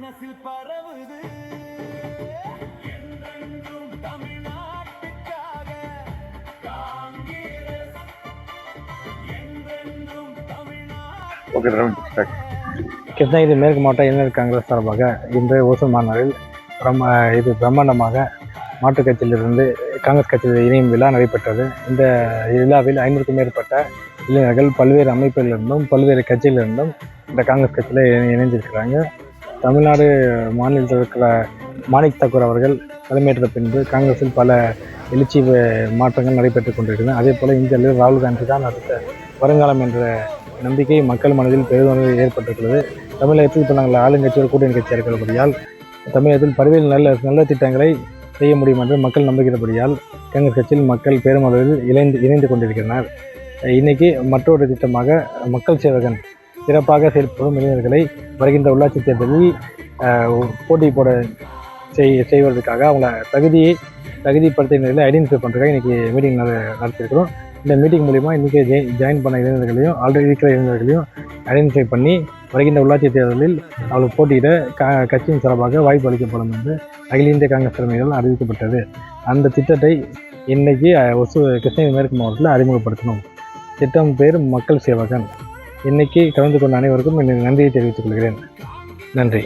மனசில் பரவுது என்றென்றும் தமிழ்நாட்டுக்காக காங்கிரஸ் என்றென்றும் தமிழ்நாடு. கிருஷ்ணகிரி மேற்கு மாவட்ட இளைஞர் காங்கிரஸ் சார்பாக இன்று ஓசூர் மாநாட்டில் பிரம்மாண்டமாக மாற்றுக் கட்சியிலிருந்து காங்கிரஸ் கட்சியில் இணையும் விழா நடைபெற்றது. இந்த விழாவில் 500க்கும் மேற்பட்ட இளைஞர்கள் பல்வேறு அமைப்புகளிலிருந்தும் பல்வேறு கட்சியிலிருந்தும் இந்த காங்கிரஸ் கட்சியில் இணைந்திருக்கிறாங்க. தமிழ்நாடு மாநிலத்தில் இருக்கிற மாணிக் தாக்கூர் அவர்கள் தலைமையேற்ற பின்பு காங்கிரஸில் பல எழுச்சி மாற்றங்கள் நடைபெற்றுக் கொண்டிருக்கிறது. அதே போல் இந்தியாவில் ராகுல் காந்தி தான் அடுத்த வருங்காலம் என்ற நம்பிக்கை மக்கள் மனதில் பெரிதளவில் ஏற்பட்டிருக்கிறது. தமிழகத்தில் இப்போ நாங்கள் ஆளுங்கட்சியோடு கூட்டணி கட்சியாக இருக்கிறபடியால் தமிழகத்தில் பல்வேறு நல்ல திட்டங்களை செய்ய முடியும் என்று மக்கள் நம்புகிறபடியால் காங்கிரஸ் கட்சியில் மக்கள் பெருமளவில் இணைந்து கொண்டிருக்கிறார். இன்னைக்கு மற்றொரு திட்டமாக மக்கள் சேவகன் சிறப்பாக செயல்படும் இளைஞர்களை வருகின்ற உள்ளாட்சி தேர்தலில் போட்டி போட செய்வதற்காக அவங்கள தகுதிப்படுத்த நிலையில் ஐடென்டிஃபை பண்ணுறதுக்காக இன்றைக்கி மீட்டிங் நடத்தியிருக்கிறோம். இந்த மீட்டிங் மூலிமா இன்றைக்கி ஜாயின் பண்ண இளைஞர்களையும் ஆல்ரெடி இருக்கிற இளைஞர்களையும் ஐடென்டிஃபை பண்ணி வருகின்ற உள்ளாட்சி தேர்தலில் அவளுக்கு போட்டியிட கட்சியின் சார்பாக வாய்ப்பு அளிக்கப்படும் என்று அகில இந்திய காங்கிரஸ் தலைமையில் அறிவிக்கப்பட்டது. அந்த திட்டத்தை இன்றைக்கி கிருஷ்ணகிரி மேற்கு மாவட்டத்தில் அறிமுகப்படுத்தணும். திட்டம் பேர் மக்கள் சேவகன். இன்றைக்கி கலந்து கொண்ட அனைவருக்கும் நன்றியை தெரிவித்துக் கொள்கிறேன். நன்றி.